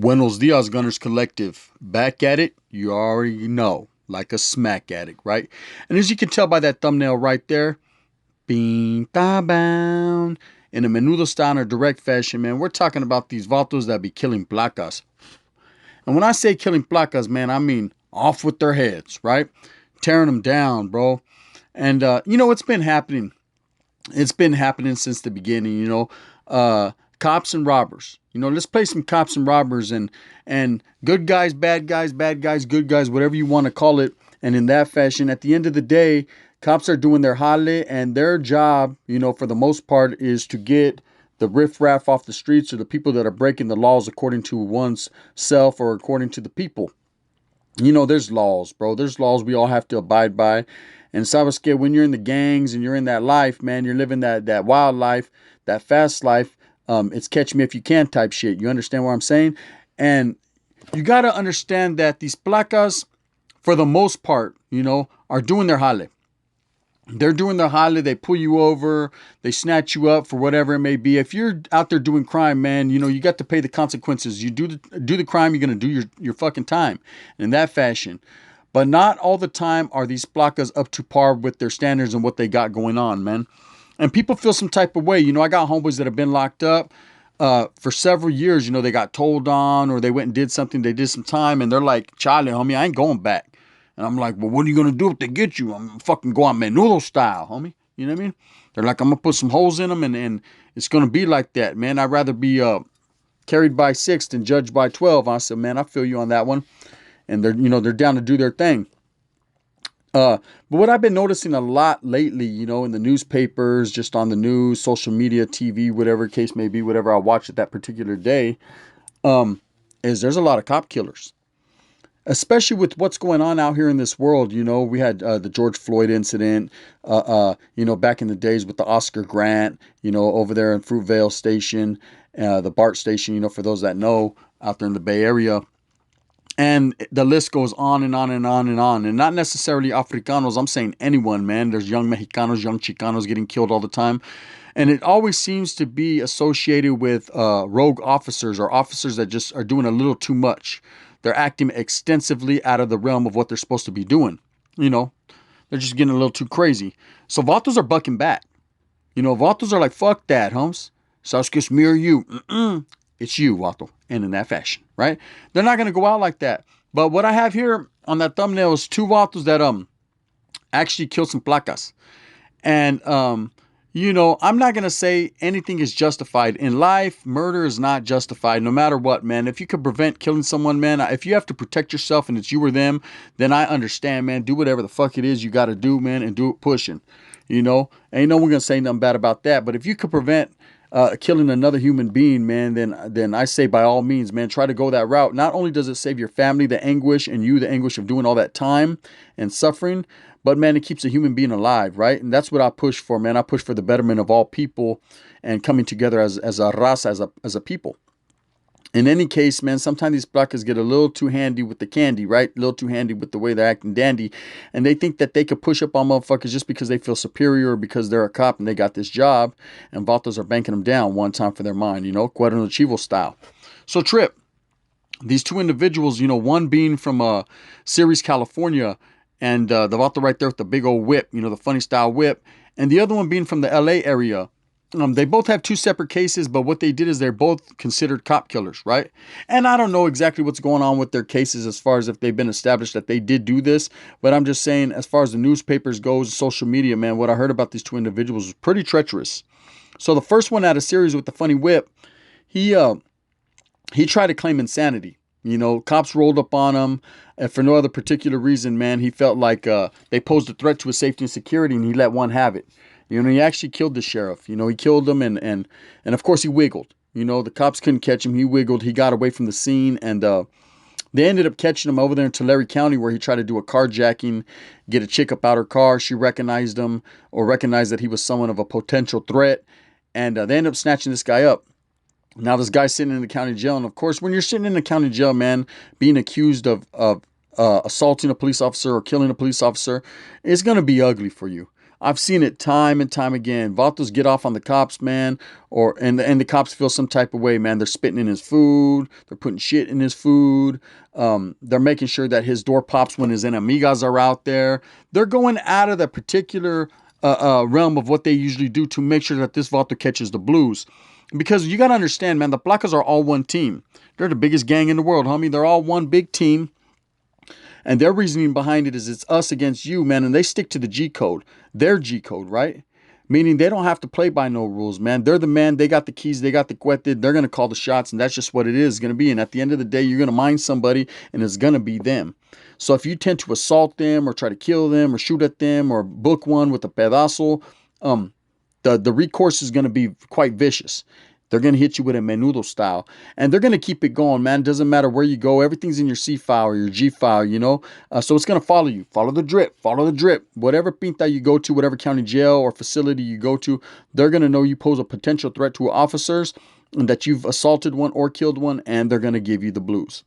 Buenos dias, Gunners Collective. Back at it, you already know, like a smack addict, right? And as you can tell by that thumbnail right there, pinta bound. In a menudo style or direct fashion, man, we're talking about these vatos that be killing placas. And when I say killing placas, man, I mean off with their heads, right? Tearing them down, bro. And, it's been happening. It's been happening since the beginning, cops and robbers. Let's play some cops and robbers and good guys, bad guys, good guys, whatever you want to call it. And in that fashion, at the end of the day, cops are doing their jale, and their job, for the most part, is to get the riffraff off the streets, or the people that are breaking the laws according to one's self or according to the people. There's laws, bro. There's laws we all have to abide by. And sabes que when you're in the gangs and you're in that life, man, you're living that wild life, that fast life. It's catch me if you can type shit. You understand what I'm saying? And you got to understand that these placas, for the most part, are doing their jale. They're doing their jale. They pull you over. They snatch you up for whatever it may be. If you're out there doing crime, man, you got to pay the consequences. You do the crime, you're going to do your fucking time in that fashion. But not all the time are these placas up to par with their standards and what they got going on, man. And people feel some type of way. I got homeboys that have been locked up for several years. They got told on, or they went and did something. They did some time, and they're like, Charlie, homie, I ain't going back. And I'm like, well, what are you going to do if they get you? I'm going to fucking go on menudo style, homie. You know what I mean? They're like, I'm going to put some holes in them, and it's going to be like that, man. I'd rather be carried by 6 than judged by 12. I said, man, I feel you on that one. And they're down to do their thing. But what I've been noticing a lot lately, in the newspapers, just on the news, social media, TV, whatever case may be, whatever I watch at that particular day, is there's a lot of cop killers. Especially with what's going on out here in this world. We had the George Floyd incident, back in the days with the Oscar Grant, over there in Fruitvale Station, the BART station, for those that know, out there in the Bay Area. And the list goes on and on and on and on. And not necessarily Africanos. I'm saying anyone, man. There's young Mexicanos, young Chicanos getting killed all the time. And it always seems to be associated with rogue officers, or officers that just are doing a little too much. They're acting extensively out of the realm of what they're supposed to be doing. They're just getting a little too crazy. So vatos are bucking back. Vatos are like, fuck that, Holmes. Sabes que es me or you. It's you, vato. And in that fashion, right? They're not going to go out like that. But what I have here on that thumbnail is two vatos that actually killed some placas. And I'm not going to say anything is justified. In life, murder is not justified no matter what, man. If you could prevent killing someone, man, if you have to protect yourself and it's you or them, then I understand, man. Do whatever the fuck it is you got to do, man, and do it pushing. Ain't no one going to say nothing bad about that. But if you could prevent killing another human being, man, then I say by all means, man, try to go that route. Not only does it save your family the anguish, and you the anguish of doing all that time and suffering, but man, it keeps a human being alive, right? And that's what I push for, man. I push for the betterment of all people and coming together as a raza, as a people. In any case, man, sometimes these placas get a little too handy with the candy, right? A little too handy with the way they're acting dandy. And they think that they could push up on motherfuckers just because they feel superior, or because they're a cop and they got this job. And vatos are banking them down one time for their mind, Cuerno Chivo style. So, Trip, these two individuals, one being from Ceres, California, and the vato right there with the big old whip, the funny style whip. And the other one being from the LA area. They both have two separate cases, but what they did is they're both considered cop killers, right? And I don't know exactly what's going on with their cases as far as if they've been established that they did do this, but I'm just saying, as far as the newspapers goes, social media, man, what I heard about these two individuals was pretty treacherous. So the first one out of series with the funny whip, he tried to claim insanity. Cops rolled up on him, and for no other particular reason, man, he felt like they posed a threat to his safety and security, and he let one have it. He actually killed the sheriff. He killed him, and of course he wiggled. The cops couldn't catch him. He wiggled. He got away from the scene, and they ended up catching him over there in Tulare County, where he tried to do a carjacking, get a chick up out her car. She recognized him, or recognized that he was someone of a potential threat, and they ended up snatching this guy up. Now this guy's sitting in the county jail, and of course, when you're sitting in the county jail, man, being accused of assaulting a police officer or killing a police officer, it's gonna be ugly for you. I've seen it time and time again. Vatos get off on the cops, man, and the cops feel some type of way, man. They're spitting in his food, they're putting shit in his food. They're making sure that his door pops when his enemigas are out there. They're going out of the particular realm of what they usually do to make sure that this vato catches the blues. Because you got to understand, man, the Placas are all one team. They're the biggest gang in the world, homie. They're all one big team. And their reasoning behind it is it's us against you, man. And they stick to the G code, their G code, right? Meaning they don't have to play by no rules, man. They're the man. They got the keys. They got the cuete. They're going to call the shots. And that's just what it is going to be. And at the end of the day, you're going to mind somebody and it's going to be them. So if you tend to assault them or try to kill them or shoot at them or book one with a pedazo, the recourse is going to be quite vicious. They're going to hit you with a menudo style. And they're going to keep it going, man. Doesn't matter where you go. Everything's in your C file or your G file, you know. So it's going to follow you. Follow the drip. Follow the drip. Whatever pinta you go to, whatever county jail or facility you go to, they're going to know you pose a potential threat to officers and that you've assaulted one or killed one, and they're going to give you the blues.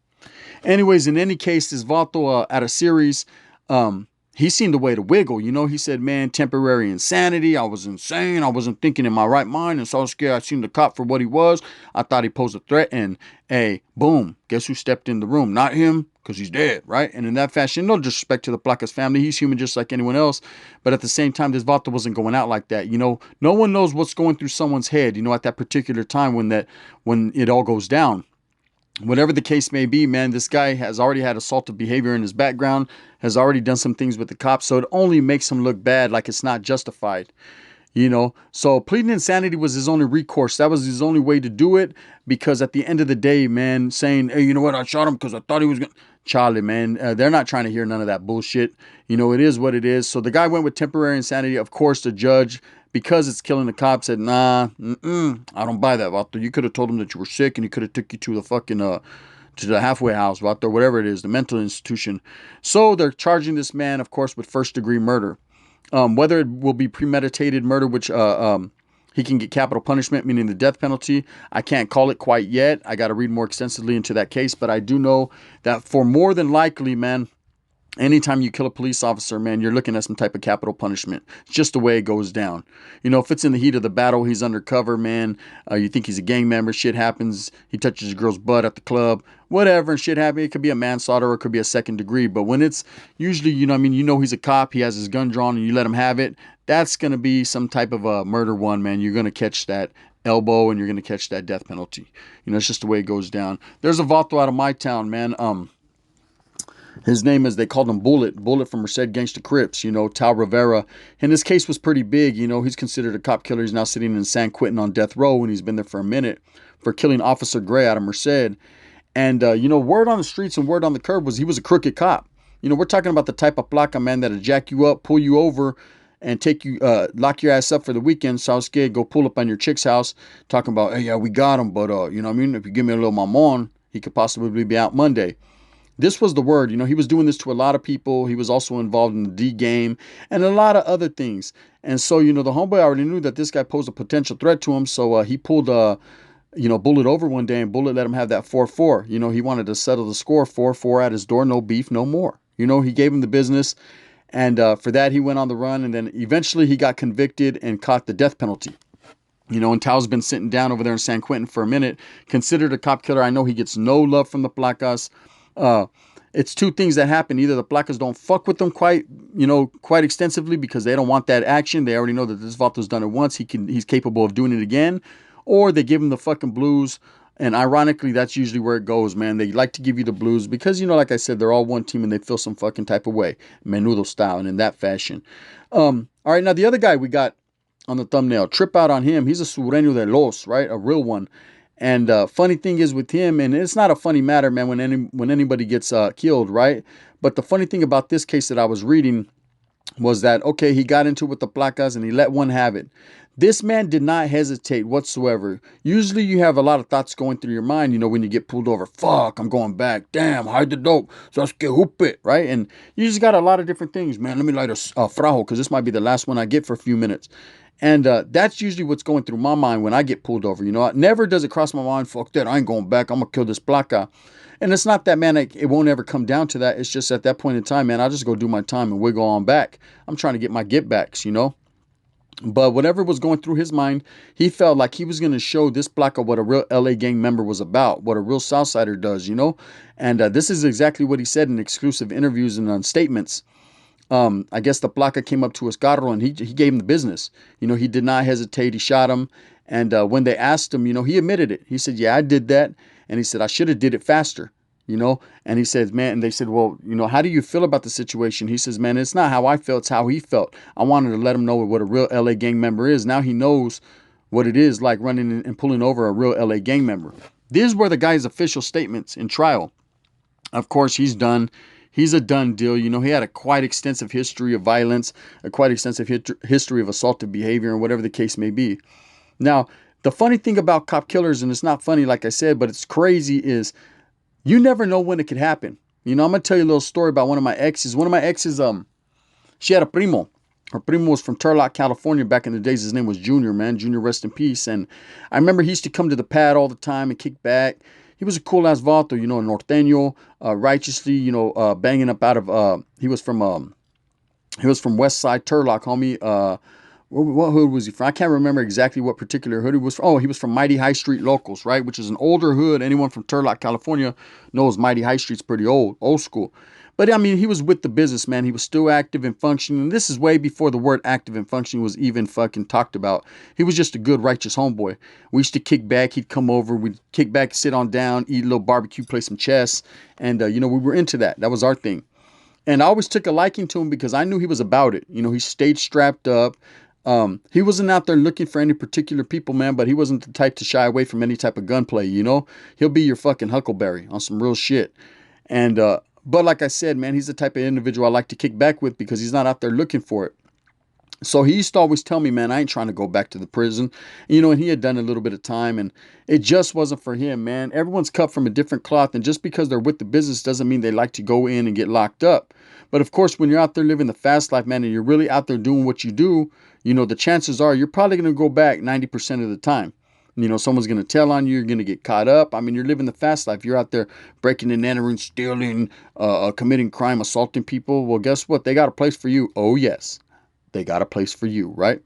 Anyways, in any case, this vato at a series, he seemed a way to wiggle, you know. He said, man, temporary insanity. I was insane. I wasn't thinking in my right mind. And so I was scared. I seen the cop for what he was. I thought he posed a threat. And hey, boom, guess who stepped in the room? Not him, because he's dead, right? And in that fashion, no disrespect to the Placas family. He's human just like anyone else. But at the same time, this vato wasn't going out like that. You know, no one knows what's going through someone's head, you know, at that particular time when it all goes down. Whatever the case may be, man, this guy has already had assaultive behavior in his background, has already done some things with the cops, so it only makes him look bad, like it's not justified, you know. So pleading insanity was his only recourse. That was his only way to do it, because at the end of the day, man, saying, hey, you know what, I shot him because I thought he was going to... Charlie, man, they're not trying to hear none of that bullshit. You know, it is what it is. So the guy went with temporary insanity. Of course, the judge, because it's killing the cop, said, nah, I don't buy that, Vato. You could have told him that you were sick and he could have took you to the fucking, to the halfway house, Vato, whatever it is, the mental institution. So they're charging this man, of course, with first-degree murder. Whether it will be premeditated murder, which he can get capital punishment, meaning the death penalty, I can't call it quite yet. I got to read more extensively into that case, but I do know that for more than likely, man, anytime you kill a police officer, man, you're looking at some type of capital punishment. It's just the way it goes down. You know, if it's in the heat of the battle, he's undercover, man. You think he's a gang member, shit happens. He touches a girl's butt at the club, whatever, and shit happens. It could be a manslaughter or it could be a second degree. But when it's usually, you know, I mean, you know, he's a cop, he has his gun drawn, and you let him have it. That's going to be some type of a murder one, man. You're going to catch that elbow and you're going to catch that death penalty. You know, it's just the way it goes down. There's a vato out of my town, man. His name is, they called him Bullet from Merced Gangsta Crips, you know, Tal Rivera. And his case was pretty big, you know. He's considered a cop killer. He's now sitting in San Quentin on death row, and he's been there for a minute for killing Officer Gray out of Merced. And, you know, word on the streets and word on the curb was he was a crooked cop. You know, we're talking about the type of placa, man, that'll jack you up, pull you over, and take you, lock your ass up for the weekend. So I was scared, go pull up on your chick's house, talking about, hey, yeah, we got him, but, you know what I mean? If you give me a little mamon, he could possibly be out Monday. This was the word. You know, he was doing this to a lot of people. He was also involved in the D game and a lot of other things. And so, you know, the homeboy already knew that this guy posed a potential threat to him. So he pulled, you know, Bullet over one day, and Bullet let him have that 4-4. You know, he wanted to settle the score, 4-4 at his door, no beef, no more. You know, he gave him the business. And for that, he went on the run. And then eventually he got convicted and caught the death penalty. You know, and Tao's been sitting down over there in San Quentin for a minute. Considered a cop killer. I know he gets no love from the Placas. It's two things that happen. Either the Placas don't fuck with them quite extensively because they don't want that action. They already know that this vato's done it once. He's capable of doing it again. Or they give him the fucking blues. And ironically, that's usually where it goes, man. They like to give you the blues because, you know, like I said, they're all one team and they feel some fucking type of way. Menudo style and in that fashion. All right, now the other guy we got on the thumbnail, trip out on him. He's a Sureño de los, right? A real one. And funny thing is with him, and it's not a funny matter, man, when anybody gets killed, right? But the funny thing about this case that I was reading was that, okay, he got into it with the Placas and he let one have it. This man did not hesitate whatsoever. Usually you have a lot of thoughts going through your mind, you know, when you get pulled over. Fuck, I'm going back. Damn, hide the dope. So let's get hoop it, right? And you just got a lot of different things, man. Let me light a frajo because this might be the last one I get for a few minutes. And that's usually what's going through my mind when I get pulled over. You know, never does it cross my mind, fuck that, I ain't going back. I'm going to kill this placa. And it's not that, man, it won't ever come down to that. It's just at that point in time, man, I'll just go do my time and wiggle on back. I'm trying to get my get backs, you know. But whatever was going through his mind, he felt like he was going to show this placa what a real LA gang member was about, what a real Southsider does, you know? And this is exactly what he said in exclusive interviews and on statements. I guess the placa came up to his carro and he gave him the business. You know, he did not hesitate. He shot him. And when they asked him, you know, he admitted it. He said, yeah, I did that. And he said, I should have did it faster, you know? And he said, man, and they said, well, you know, how do you feel about the situation? He says, man, it's not how I felt, it's how he felt. I wanted to let him know what a real LA gang member is. Now he knows what it is like running and pulling over a real LA gang member. These were the guy's official statements in trial. Of course, he's done. He's a done deal. You know, he had a quite extensive history of violence, a quite extensive history of assaultive behavior, and whatever the case may be. Now, the funny thing about cop killers, and it's not funny, like I said, but it's crazy, is you never know when it could happen. You know, I'm gonna tell you a little story about one of my exes. One of my exes, she had a primo. Her primo was from Turlock, California back in the days. His name was Junior, man. Junior, rest in peace. And I remember he used to come to the pad all the time and kick back. He was a cool ass vato, you know, a norteño, righteously, you know, banging up out of. He was from West Side Turlock, homie. What hood was he from? I can't remember exactly what particular hood he was from. Oh, he was from Mighty High Street Locals, right? Which is an older hood. Anyone from Turlock, California knows Mighty High Street's pretty old school. But I mean, he was with the business, man. He was still active and functioning. This is way before the word active and functioning was even fucking talked about. He was just a good, righteous homeboy. We used to kick back. He'd come over. We'd kick back, sit on down, eat a little barbecue, play some chess. And, you know, we were into that. That was our thing. And I always took a liking to him because I knew he was about it. You know, he stayed strapped up. He wasn't out there looking for any particular people, man, but he wasn't the type to shy away from any type of gunplay, you know? He'll be your fucking Huckleberry on some real shit. And, but like I said, man, he's the type of individual I like to kick back with because he's not out there looking for it. So he used to always tell me, man, I ain't trying to go back to the prison. You know, and he had done a little bit of time and it just wasn't for him, man. Everyone's cut from a different cloth. And just because they're with the business doesn't mean they like to go in and get locked up. But of course, when you're out there living the fast life, man, and you're really out there doing what you do, you know, the chances are you're probably going to go back 90% of the time. You know, someone's going to tell on you. You're going to get caught up. I mean, you're living the fast life. You're out there breaking and entering, stealing, committing crime, assaulting people. Well, guess what? They got a place for you. Oh, yes. They got a place for you, right?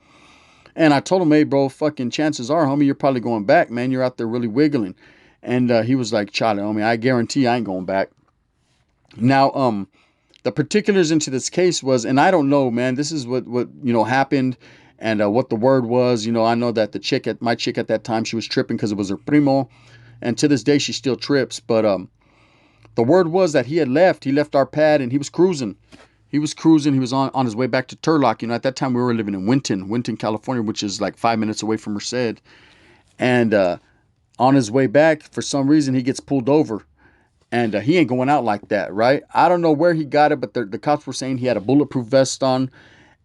And I told him, hey, bro, fucking chances are, homie, you're probably going back, man. You're out there really wiggling. And he was like, Charlie, homie, I guarantee I ain't going back. Now, the particulars into this case was, and I don't know, man, this is what you know, happened and what the word was. You know, I know that my chick at that time, she was tripping because it was her primo. And to this day, she still trips. But the word was that he left our pad and he was cruising. He was cruising. He was on his way back to Turlock. You know, at that time we were living in Winton, California, which is like 5 minutes away from Merced. And on his way back, for some reason, he gets pulled over. And he ain't going out like that, right? I don't know where he got it, but the cops were saying he had a bulletproof vest on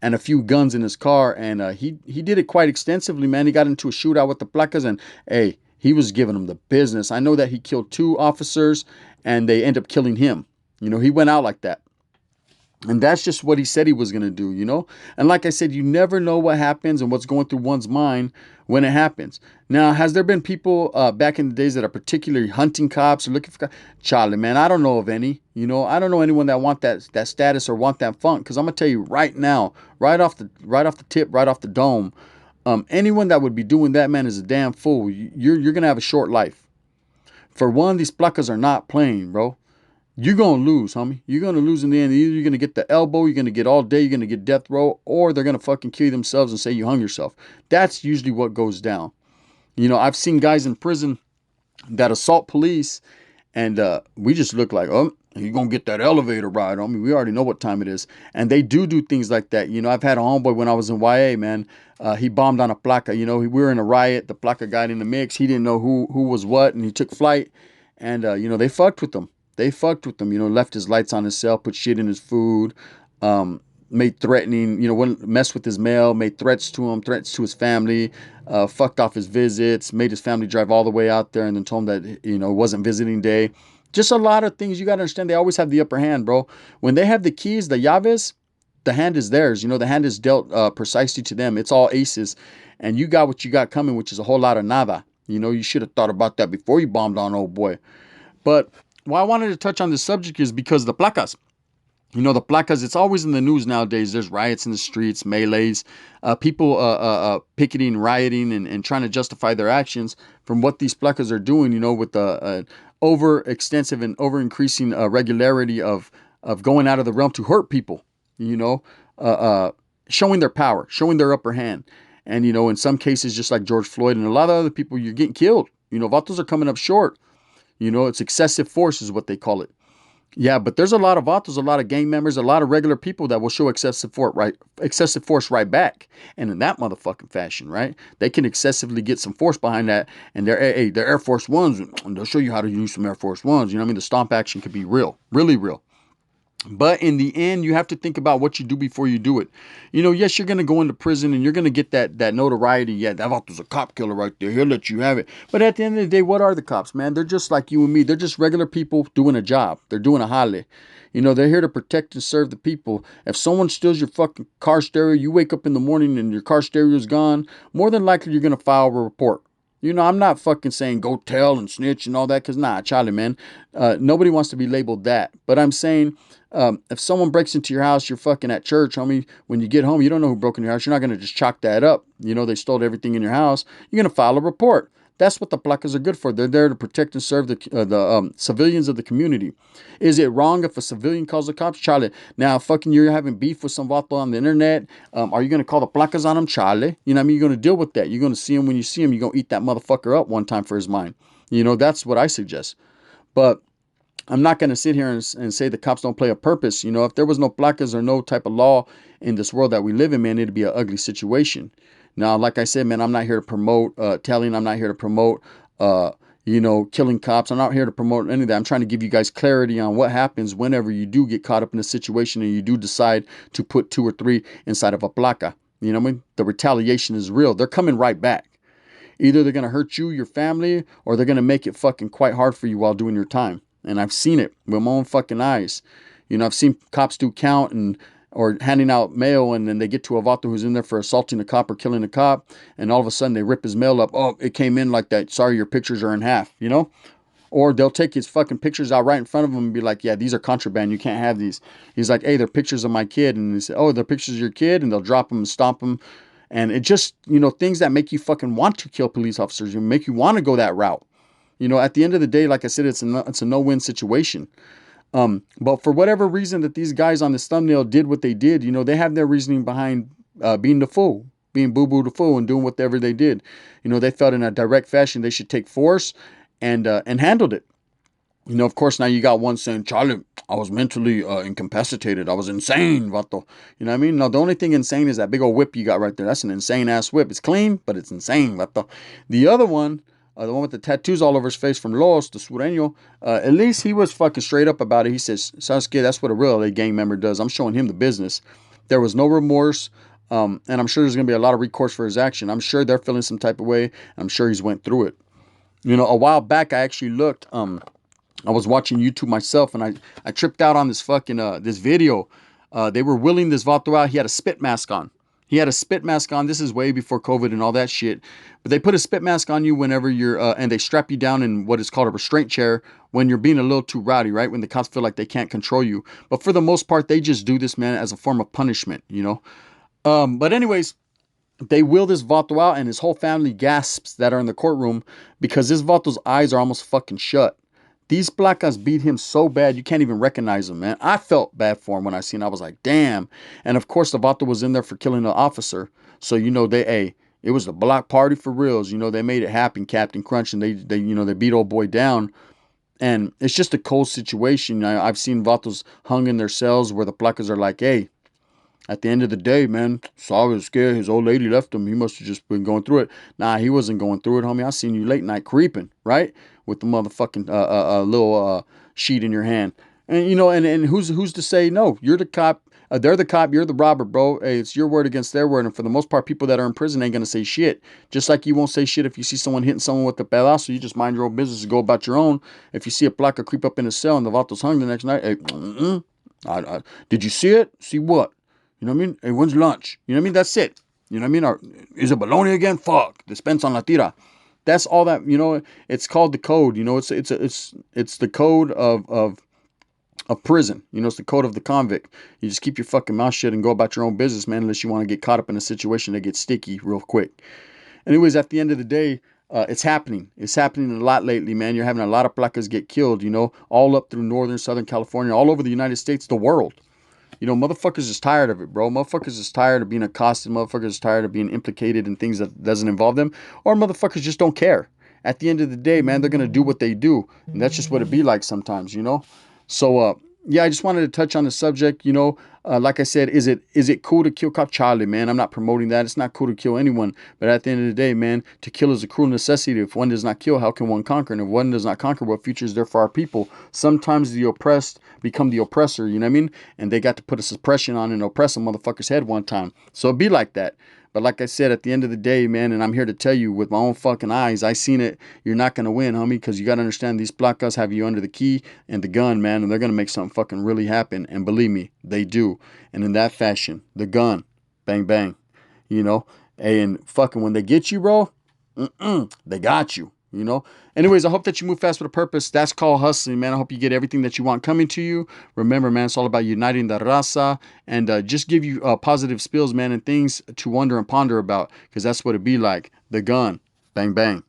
and a few guns in his car. And he did it quite extensively, man. He got into a shootout with the placas and, hey, he was giving them the business. I know that he killed 2 officers and they end up killing him. You know, he went out like that. And that's just what he said he was going to do, you know? And like I said, you never know what happens and what's going through one's mind when it happens. Now, has there been people back in the days that are particularly hunting cops or looking for cops? Charlie, man, I don't know of any. You know, I don't know anyone that want that status or want that funk. Because I'm going to tell you right now, right off the tip, right off the dome, anyone that would be doing that, man, is a damn fool. You're going to have a short life. For one, these placas are not playing, bro. You're going to lose, homie. You're going to lose in the end. Either you're going to get the elbow, you're going to get all day, you're going to get death row, or they're going to fucking kill themselves and say you hung yourself. That's usually what goes down. You know, I've seen guys in prison that assault police, and we just look like, oh, you're going to get that elevator ride on me. We already know what time it is. And they do things like that. You know, I've had a homeboy when I was in YA, man. He bombed on a placa. You know, we were in a riot. The placa got in the mix. He didn't know who was what, and he took flight. And, you know, they fucked with him. You know, left his lights on his cell, put shit in his food, made threatening, you know, wouldn't mess with his mail, made threats to him, threats to his family, fucked off his visits, made his family drive all the way out there and then told him that, you know, it wasn't visiting day. Just a lot of things. You got to understand, they always have the upper hand, bro. When they have the keys, the llaves, the hand is theirs. You know, the hand is dealt precisely to them. It's all aces. And you got what you got coming, which is a whole lot of nada. You know, you should have thought about that before you bombed on old boy. But why I wanted to touch on this subject is because the placas. You know, the placas, it's always in the news nowadays. There's riots in the streets, melees, people picketing, rioting, and trying to justify their actions from what these placas are doing, you know, with the over extensive and over increasing regularity of going out of the realm to hurt people, you know, uh, uh, showing their power, showing their upper hand. And, you know, in some cases, just like George Floyd and a lot of other people, you're getting killed. You know, vatos are coming up short. You know, it's excessive force is what they call it. Yeah, but there's a lot of vatos, a lot of gang members, a lot of regular people that will show excessive force right back, and in that motherfucking fashion, right? They can excessively get some force behind that, and they're Air Force Ones, and they'll show you how to use some Air Force Ones. You know what I mean? The stomp action could be real, really real. But in the end, you have to think about what you do before you do it. You know, yes, you're gonna go into prison and you're gonna get that notoriety. Yeah, that was a cop killer right there. He'll let you have it. But at the end of the day, what are the cops, man? They're just like you and me. They're just regular people doing a job. They're doing a jale. You know, they're here to protect and serve the people. If someone steals your fucking car stereo, you wake up in the morning and your car stereo is gone, more than likely you're gonna file a report. You know, I'm not fucking saying go tell and snitch and all that, because nah, Charlie, man. Nobody wants to be labeled that. But I'm saying if someone breaks into your house, you're fucking at church, homie. When you get home, you don't know who broke in your house. You're not going to just chalk that up. You know, they stole everything in your house. You're going to file a report. That's what the placas are good for. They're there to protect and serve the civilians of the community. Is it wrong if a civilian calls the cops? Charlie. Now, fucking you're having beef with some vato on the internet. Are you going to call the placas on him? Charlie. You know what I mean? You're going to deal with that. You're going to see him when you see him. You're going to eat that motherfucker up one time for his mind. You know, that's what I suggest. But I'm not going to sit here and say the cops don't play a purpose. You know, if there was no placas or no type of law in this world that we live in, man, it'd be an ugly situation. Now, like I said, man, I'm not here to promote telling. I'm not here to promote, killing cops. I'm not here to promote any of that. I'm trying to give you guys clarity on what happens whenever you do get caught up in a situation and you do decide to put two or three inside of a placa. You know what I mean? The retaliation is real. They're coming right back. Either they're going to hurt you, your family, or they're going to make it fucking quite hard for you while doing your time. And I've seen it with my own fucking eyes. You know, I've seen cops do count and or handing out mail, and then they get to a vato who's in there for assaulting a cop or killing a cop, and all of a sudden they rip his mail up. Oh, it came in like that. Sorry, your pictures are in half, you know? Or they'll take his fucking pictures out right in front of him and be like, yeah, these are contraband. You can't have these. He's like, hey, they're pictures of my kid. And they say, oh, they're pictures of your kid. And they'll drop them and stomp them. And it just, you know, things that make you fucking want to kill police officers. You make you want to go that route. You know, at the end of the day, like I said, it's a no-win situation. But for whatever reason that these guys on this thumbnail did what they did, you know, they have their reasoning behind being the fool, being boo-boo the fool and doing whatever they did. You know, they felt in a direct fashion they should take force and handled it. You know, of course, now you got one saying, Charlie, I was mentally incapacitated. I was insane, vato. You know what I mean? No, the only thing insane is that big old whip you got right there. That's an insane ass whip. It's clean, but it's insane, vato. The other one, the one with the tattoos all over his face from Los, the Sureño, at least he was fucking straight up about it. He says, Sasuke, that's what a real LA gang member does. I'm showing him the business. There was no remorse. And I'm sure there's going to be a lot of recourse for his action. I'm sure they're feeling some type of way. I'm sure he's went through it. You know, a while back, I actually looked, I was watching YouTube myself, and I tripped out on this fucking this video. They were wheeling this vato out. He had a spit mask on. He had a spit mask on. This is way before COVID and all that shit. But they put a spit mask on you whenever you're, and they strap you down in what is called a restraint chair when you're being a little too rowdy, right? When the cops feel like they can't control you. But for the most part, they just do this, man, as a form of punishment, you know? But anyways, they wheel this vato out, and his whole family gasps that are in the courtroom because this vato's eyes are almost fucking shut. These placas beat him so bad you can't even recognize him, man. I felt bad for him when I seen. I was like, damn. And of course, the vato was in there for killing an officer. So you know it was the block party for reals. You know they made it happen, Captain Crunch, and they beat old boy down. And it's just a cold situation. I've seen vatos hung in their cells where the placas are like, hey, at the end of the day, man, sorry, was scared. His old lady left him. He must have just been going through it. Nah, he wasn't going through it, homie. I seen you late night creeping, right? With the motherfucking little sheet in your hand. And, you know, and who's to say no? You're the cop. They're the cop. You're the robber, bro. Hey, it's your word against their word. And for the most part, people that are in prison ain't going to say shit. Just like you won't say shit if you see someone hitting someone with a pedazo. You just mind your own business and go about your own. If you see a placa creep up in a cell and the vato's hung the next night, hey, did you see it? See what? You know what I mean? Hey, when's lunch? You know what I mean? That's it. You know what I mean? Or is it bologna again? Fuck. Dispense on la tira. That's all that, you know, it's called the code. You know, it's the code of of prison. You know, it's the code of the convict. You just keep your fucking mouth shut and go about your own business, man, unless you want to get caught up in a situation that gets sticky real quick. Anyways, at the end of the day, it's happening. It's happening a lot lately, man. You're having a lot of placas get killed, you know, all up through northern, southern California, all over the United States, the world. You know, motherfuckers is tired of it, bro. Motherfuckers is tired of being accosted. Motherfuckers is tired of being implicated in things that doesn't involve them. Or motherfuckers just don't care. At the end of the day, man, they're going to do what they do. And that's just what it be like sometimes, you know? So, yeah, I just wanted to touch on the subject, you know. Like I said, is it cool to kill cop Charlie, man? I'm not promoting that. It's not cool to kill anyone. But at the end of the day, man, to kill is a cruel necessity. If one does not kill, how can one conquer? And if one does not conquer, what future is there for our people? Sometimes the oppressed become the oppressor, you know what I mean? And they got to put a suppression on and oppress a motherfucker's head one time. So it be like that. But like I said, at the end of the day, man, and I'm here to tell you with my own fucking eyes, I seen it. You're not going to win, homie, because you got to understand these placas have you under the key and the gun, man, and they're going to make something fucking really happen. And believe me, they do. And in that fashion, the gun, bang, bang, you know? And fucking when they get you, bro, they got you. You know. Anyways, I hope that you move fast with a purpose. That's called hustling, man. I hope you get everything that you want coming to you. Remember, man, it's all about uniting the raza and just give you positive spills, man, and things to wonder and ponder about, because that's what it be like. The gun, bang bang.